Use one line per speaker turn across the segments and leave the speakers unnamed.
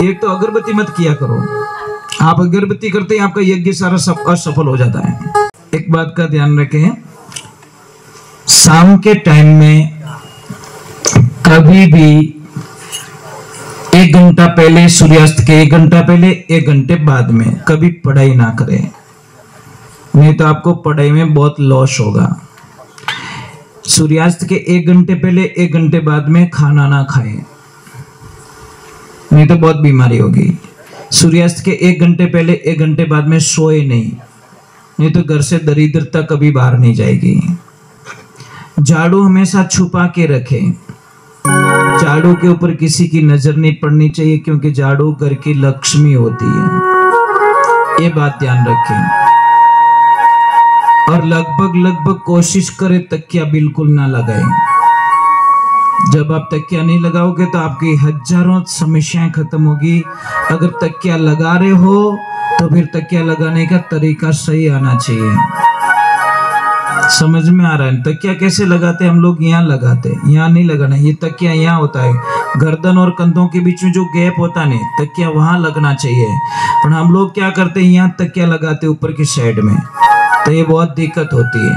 एक तो अगरबत्ती मत किया करो, आप अगरबत्ती करते ही आपका यज्ञ सारा असफल हो जाता है। एक बात का ध्यान रखें, शाम के टाइम में कभी भी 1 घंटा पहले सूर्यास्त के 1 घंटा पहले 1 घंटे बाद में कभी पढ़ाई ना करें, नहीं तो आपको पढ़ाई में बहुत लॉस होगा। सूर्यास्त के 1 घंटे पहले 1 घंटे बाद में खाना ना खाएं, नहीं तो बहुत बीमारी होगी। सूर्यास्त के 1 घंटे पहले 1 घंटे बाद में सोए नहीं तो घर से दरिद्रता कभी बाहर नहीं जाएगी। झाड़ू हमेशा छुपा के रखें, झाड़ू के ऊपर किसी की नजर नहीं पड़नी चाहिए, क्योंकि झाड़ू घर की लक्ष्मी होती है, ये बात ध्यान रखें। और लगभग कोशिश करें तकिया बिल्कुल ना लगाएं। जब आप तकिया नहीं लगाओगे तो आपकी हजारों समस्याएं खत्म होगी। अगर तकिया लगा रहे हो तो फिर तकिया लगाने का तरीका सही आना चाहिए। समझ में आ रहा है? तकिया कैसे लगाते हैं हम लोग? यहाँ लगाते हैं, यहाँ नहीं लगाना। ये तकिया यहाँ होता है, गर्दन और कंधों के बीच में जो गैप होता नहीं, तकिया वहां लगना चाहिए। पर हम लोग क्या करते हैं, यहाँ तकिया लगाते ऊपर की साइड में, तो ये बहुत दिक्कत होती है।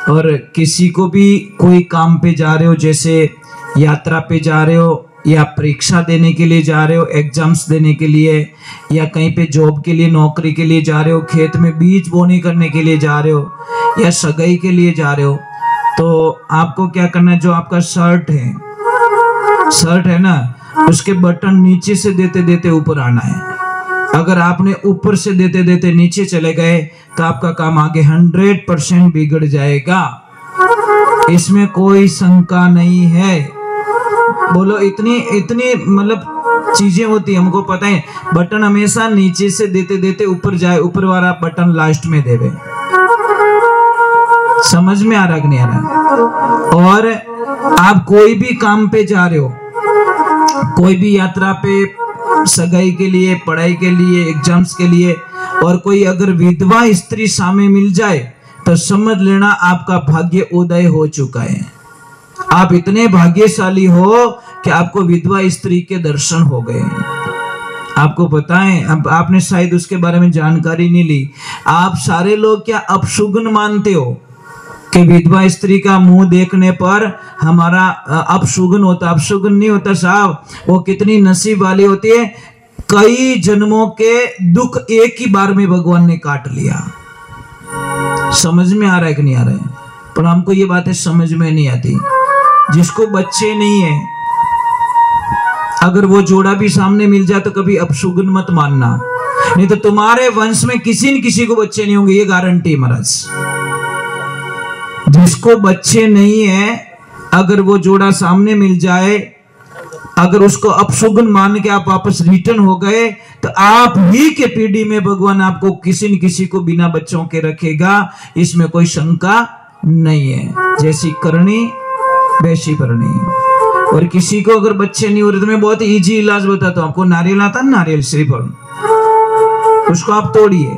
और किसी को भी कोई काम पे जा रहे हो, जैसे यात्रा पे जा रहे हो या परीक्षा देने के लिए जा रहे हो, एग्जाम्स देने के लिए, या कहीं पे जॉब के लिए नौकरी के लिए जा रहे हो, खेत में बीज बोनी करने के लिए जा रहे हो, या सगाई के लिए जा रहे हो, तो आपको क्या करना है, जो आपका शर्ट है ना, उसके बटन नीचे से देते देते ऊपर आना है। अगर आपने ऊपर से देते देते नीचे चले गए तो आपका काम आगे 100% बिगड़ जाएगा, इसमें कोई शंका नहीं है। बोलो, इतनी मतलब चीजें होती है, हमको पता है। बटन हमेशा नीचे से देते देते ऊपर जाए, ऊपर वाला बटन लास्ट में देवे। समझ में आ रहा कि नहीं आ रहा? और आप कोई भी काम पे जा रहे हो, कोई भी यात्रा पे, सगाई के लिए, पढ़ाई के लिए, एग्जाम्स के लिए, और कोई अगर विधवा स्त्री सामने मिल जाए तो समझ लेना आपका भाग्य उदय हो चुका है। आप इतने भाग्यशाली हो कि आपको विधवा स्त्री के दर्शन हो गए। आपको पता है, अब आपने शायद उसके बारे में जानकारी नहीं ली। आप सारे लोग क्या अपशुगन मानते हो कि विधवा स्त्री का मुंह देखने पर हमारा अपशुगन होता? अपशुगन नहीं होता साहब, वो कितनी नसीब वाली होती है, कई जन्मों के दुख एक ही बार में भगवान ने काट लिया। समझ में आ रहा है कि नहीं आ रहा है? पर हमको ये बातें समझ में नहीं आती। जिसको बच्चे नहीं है, अगर वो जोड़ा भी सामने मिल जाए तो कभी अपशुगन मत मानना, नहीं तो तुम्हारे वंश में किसी न किसी को बच्चे नहीं होंगे, ये गारंटी महाराज। जिसको बच्चे नहीं है, अगर वो जोड़ा सामने मिल जाए, अगर उसको अपशुगन मान के आप वापस रिटर्न हो गए, तो आप ही के पीढ़ी में भगवान आपको किसी न किसी को बिना बच्चों के रखेगा, इसमें कोई शंका नहीं है। जैसी करनी वैसी भरनी। और किसी को अगर बच्चे नहीं हो रहे तो मैं बहुत इजी इलाज बताता हूं आपको। नारियल आता है, नारियल श्रीफल, उसको आप तोड़िए,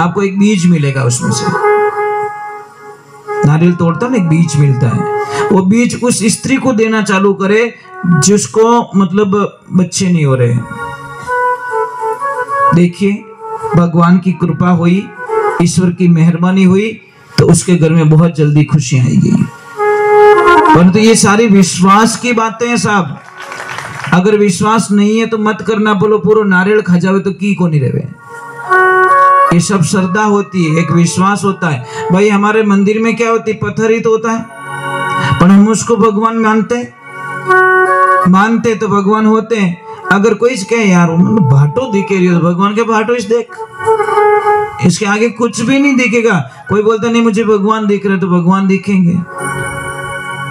आपको एक बीज मिलेगा उसमें से। नारियल तोड़ता है ना, एक बीज मिलता है, वो बीज उस स्त्री को देना चालू करे जिसको मतलब बच्चे नहीं हो रहे। देखिए, भगवान की कृपा हुई, ईश्वर की मेहरबानी हुई, तो उसके घर में बहुत जल्दी खुशियां आएगी। परंतु ये सारी विश्वास की बातें हैं साहब। अगर विश्वास नहीं है तो मत करना। बोलो पूरा नारियल खा जावे तो की को नहीं रहे। ये सब श्रद्धा होती है, एक विश्वास होता है। भाई हमारे मंदिर में क्या होती है, पत्थर ही तो होता है, पर हम उसको भगवान मानते तो भगवान होते हैं। अगर कोई कहे यार भाटो दिखे रही हो, तो भगवान के भाटो इस देख, इसके आगे कुछ भी नहीं दिखेगा। कोई बोलता नहीं मुझे भगवान दिख रहे, तो भगवान दिखेंगे।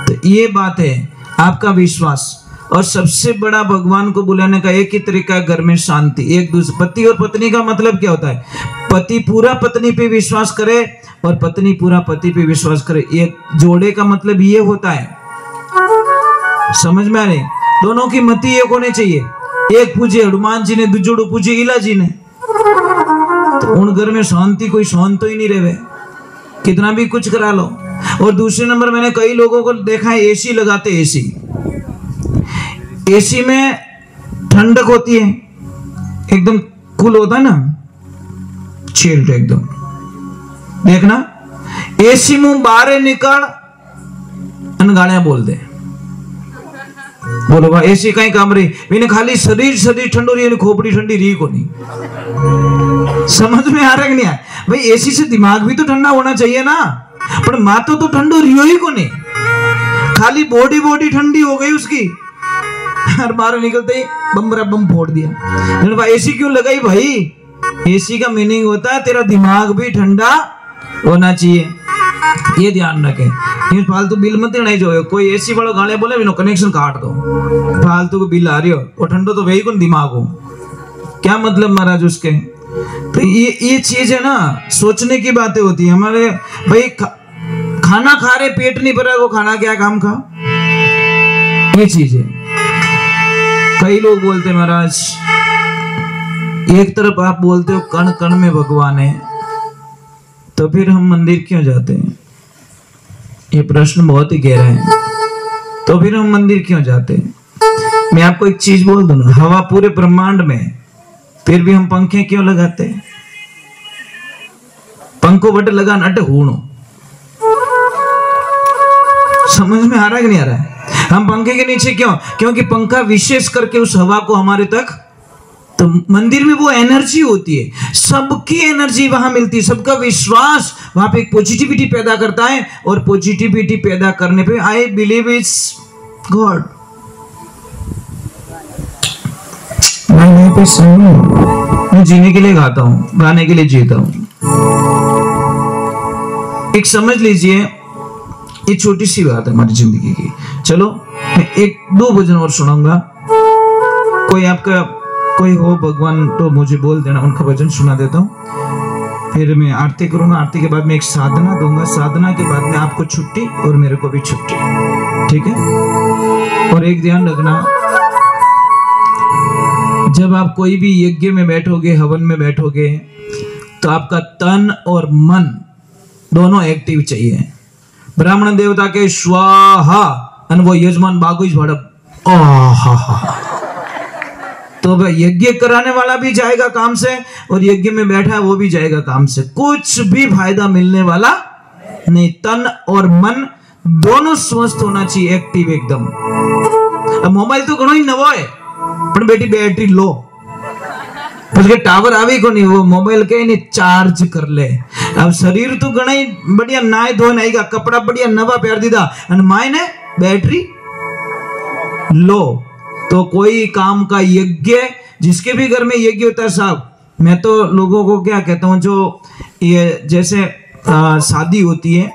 तो ये बात है आपका विश्वास। और सबसे बड़ा भगवान को बुलाने का एक ही तरीका है, घर में शांति। एक दूसरे पति और पत्नी का मतलब क्या होता है, पति पूरा पत्नी पे विश्वास करे और पत्नी पूरा पति पे विश्वास करे। एक जोड़े का मतलब ये होता है, समझ में आ रही? दोनों की मति एक होने चाहिए। एक पूजे हनुमान जी ने, दूजोड़ू पूजे इला जी ने, तो उन घर में शांति कोई शांत ही नहीं रहे, कितना भी कुछ करा लो। और दूसरे नंबर मैंने कई लोगों को देखा है एसी लगाते, एसी में ठंडक होती है, एकदम कूल होता है ना, चिल्ड एकदम। देखना एसी मुंह बाहर निकल गालियां बोल दे, बोलो भाई एसी कहीं काम रही मैंने खाली शरीर ठंडो रही, खोपड़ी ठंडी रही को नहीं। समझ में आ रहा है कि नहीं आ भाई? एसी से दिमाग भी तो ठंडा होना चाहिए ना, पर मातो तो ठंडो रियो ही को नहीं, खाली बॉडी ठंडी हो गई उसकी, और बाहर निकलते ही बम फोड़ दिया। एसी क्यों लगाई भाई? एसी का मीनिंग होता है तेरा दिमाग भी ठंडा होना चाहिए, ये ध्यान रखें। ये फालतू बिल मत देना, जो कोई एसी वाला गाने बोले बिना कनेक्शन काट दो, फालतू को बिल आ रही हो और ठंडो तो वही कौन दिमाग हो, क्या मतलब महाराज उसके। तो ये चीज है ना, सोचने की बातें होती है हमारे भाई। खाना खा रहे पेट नहीं भरा, वो खाना क्या काम खा, ये चीज है। कई लोग बोलते महाराज, एक तरफ आप बोलते हो कण कण में भगवान है, तो फिर हम मंदिर क्यों जाते हैं? ये प्रश्न बहुत ही गहरा है। तो फिर हम मंदिर क्यों जाते हैं? मैं आपको एक चीज बोल दूं ना, हवा पूरे ब्रह्मांड में, फिर भी हम पंखे क्यों लगाते हैं? पंखों बट लगा नट हूणो, समझ में आ रहा है कि नहीं आ रहा है? हम पंखे के नीचे क्यों? क्योंकि पंखा विशेष करके उस हवा को हमारे तक, तो मंदिर में वो एनर्जी होती है, सबकी एनर्जी वहां मिलती है, सबका विश्वास वहां पे एक पॉजिटिविटी पैदा करता है, और पॉजिटिविटी पैदा करने पे आई बिलीव इट्स गॉड। मैं जीने के लिए गाता हूं, गाने के लिए जीता हूं। एक समझ लीजिए, ये छोटी सी बात है हमारी जिंदगी की। चलो मैं एक दो भजन और सुनाऊंगा, कोई आपका कोई हो भगवान तो मुझे बोल देना, उनका भजन सुना देता हूँ, फिर मैं आरती करूंगा। आरती के बाद मैं एक साधना दूंगा, साधना के बाद में आपको छुट्टी और मेरे को भी छुट्टी, ठीक है? और एक ध्यान रखना, जब आप कोई भी यज्ञ में बैठोगे, हवन में बैठोगे, तो आपका तन और मन दोनों एक्टिव चाहिए। ब्राह्मण देवता के स्वाहा, वो यजमान बागुज भड़प आहा, तो यज्ञ कराने वाला भी जाएगा काम से, और यज्ञ में बैठा है वो भी जाएगा काम से, कुछ भी फायदा मिलने वाला नहीं। तन और मन दोनों स्वस्थ होना चाहिए, एक्टिव एकदम। अब मोबाइल तो घणो ही नवो है, पर बेटी बैटरी लो, उसके टावर आवे को नहीं, वो मोबाइल के नहीं चार्ज कर ले। अब शरीर तो घणा ही बढ़िया नाय धोन आएगा, कपड़ा बढ़िया नवा पहन दीदा, और माय ने बैटरी लो। तो कोई काम का यज्ञ, जिसके भी घर में यज्ञ होता है साहब, मैं तो लोगों को क्या कहता हूं, जो ये जैसे शादी होती है,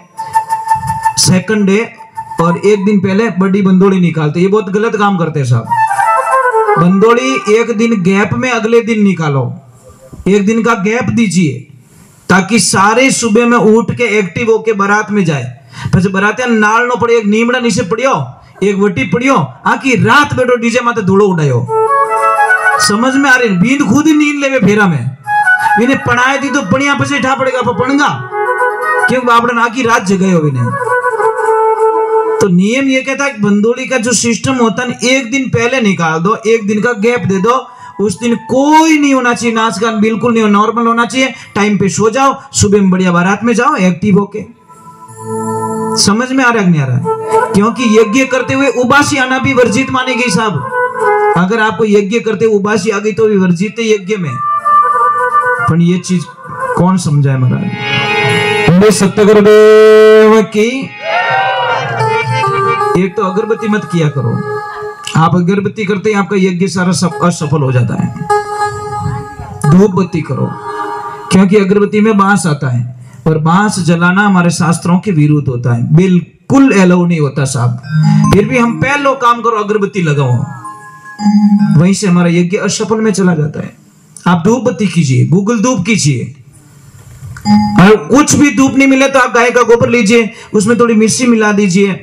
सेकंड डे और एक दिन पहले बड़ी बंदोली निकालते, ये बहुत गलत काम करते हैं साहब। बंदोली एक दिन गैप में अगले दिन निकालो, एक दिन का गैप दीजिए, ताकि सारे सुबह में उठ के एक्टिव होके बारात में जाए। फिर बारातिया नाल नो पड़े, एक नीमड़ा नीचे पड़ियो, एक वटी पड़ियो, आकी रात बैठो डीजे माते धूड़ो उड़ायो। समझ में आ रही? बींद खुद ही नींद लेवे फेरा में, इन्हें पढ़ाए दी तो बढ़िया पसे ठा पड़ेगा पड़ेगा, क्यों बापड़न आकी रात जगह हो नहीं। तो नियम ये कहता है कि बंदोली का जो सिस्टम होता है, एक दिन पहले निकाल दो, एक दिन का गैप दे दो, उस दिन कोई नहीं होना चाहिए, नाच गान बिल्कुल नहीं, नॉर्मल होना चाहिए, टाइम पे सो जाओ, सुबह में बढ़िया बारात में जाओ एक्टिव होके। समझ में आ रहा है नहीं आ रहा है? क्योंकि यज्ञ करते हुए उबासी आना भी वर्जित मानी गई साहब। अगर आपको यज्ञ करते हुए उबासी आ गई तो भी वर्जित है यज्ञ में। पर ये चीज कौन समझाए महाराज? सत्यगुरुदेव की। एक तो अगरबत्ती मत किया करो, आप अगरबत्ती करते हैं आपका यज्ञ सारा असफल हो जाता है। धूप बत्ती करो, क्योंकि अगरबत्ती में बांस आता है, और बांस जलाना हमारे शास्त्रों के विरुद्ध होता है, बिल्कुल एलाउ नहीं होता साहब। फिर भी हम पहले काम करो, अगरबत्ती लगाओ, वहीं से हमारा यज्ञ असफल में चला जाता है। आप धूप बत्ती कीजिए, गूगल धूप कीजिए, और कुछ भी धूप नहीं मिले तो आप गाय का गोबर लीजिए, उसमें थोड़ी मिर्ची मिला दीजिए,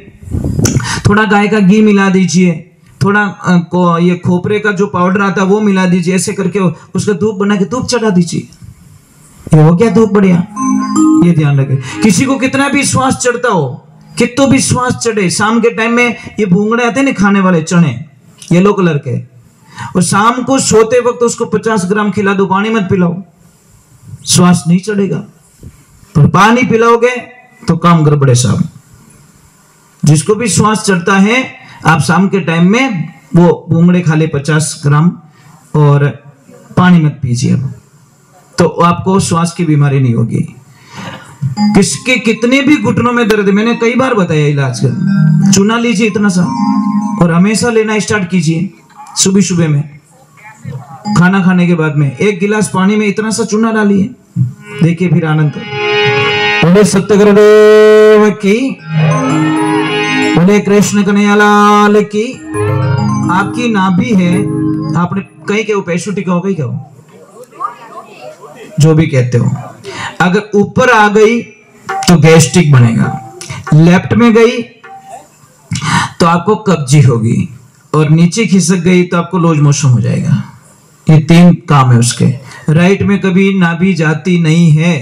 थोड़ा गाय का घी मिला दीजिए, थोड़ा ये खोपरे का जो पाउडर आता है वो मिला दीजिए, ऐसे करके उसका धूप बना के धूप चढ़ा दीजिए, ये हो गया धूप बढ़िया। ये ध्यान रखें, किसी को कितना भी श्वास चढ़ता हो, कितो भी श्वास चढ़े, शाम के टाइम में ये भूंगड़े आते हैं ना खाने वाले चने येलो कलर के, और शाम को सोते वक्त उसको 50 ग्राम खिला दो, पानी मत पिलाओ, श्वास नहीं चढ़ेगा। पर पानी पिलाओगे तो काम गड़बड़े साहब। जिसको भी श्वास चढ़ता है आप शाम के टाइम में वो भूंगड़े खा ले 50 ग्राम और पानी मत पीजिए, तो आपको श्वास की बीमारी नहीं होगी। किसके कितने भी घुटनों में दर्द, मैंने कई बार बताया इलाज कर, चूना लीजिए इतना सा और हमेशा लेना स्टार्ट कीजिए। सुबह सुबह में खाना खाने के बाद में 1 गिलास पानी में इतना सा चूना डालिए, देखिए फिर आनंद। बोले सत्य गुरुदेव की, बोले कृष्ण कन्हैया लाल की। आपकी नाभि है, आपने कहीं के पैसुटी कहो, कहीं कहो, जो भी कहते हो, अगर ऊपर आ गई तो गैस्ट्रिक बनेगा, लेफ्ट में गई तो आपको कब्जी होगी, और नीचे खिसक गई तो आपको लूज मोशन हो जाएगा। ये 3 काम है उसके। राइट में कभी नाभि जाती नहीं है,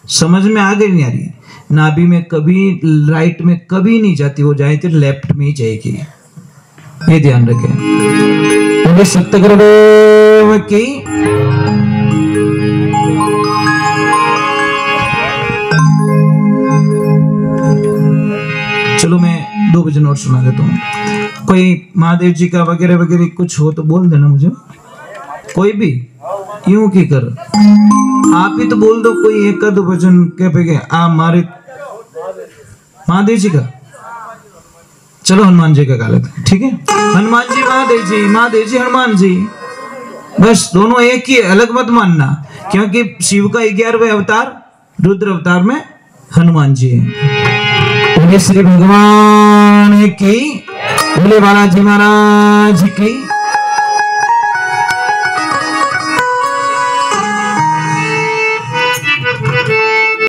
समझ में आ गई नहीं आ रही? नाभि में कभी राइट में कभी नहीं जाती, वो जाए तो लेफ्ट में ही जाएगी, ये ध्यान रखें। बोले सत्य गुरुदेव की। चलो मैं 2 भजन और सुना देता हूँ। कोई महादेव जी का वगैरह वगैरह कुछ हो तो बोल देना मुझे, कोई भी यूं की कर, आप ही तो बोल दो कोई एक आध भजन के पे आ मारे महादेव जी का। चलो हनुमान जी का गा लेते, ठीक है? हनुमान जी महादेव जी, महादेव जी हनुमान जी, बस दोनों एक ही, अलग मत मानना, क्योंकि शिव का 11वें अवतार रुद्र अवतार में हनुमान जी है। बोले श्री भगवान की, बोले बालाजी महाराज की।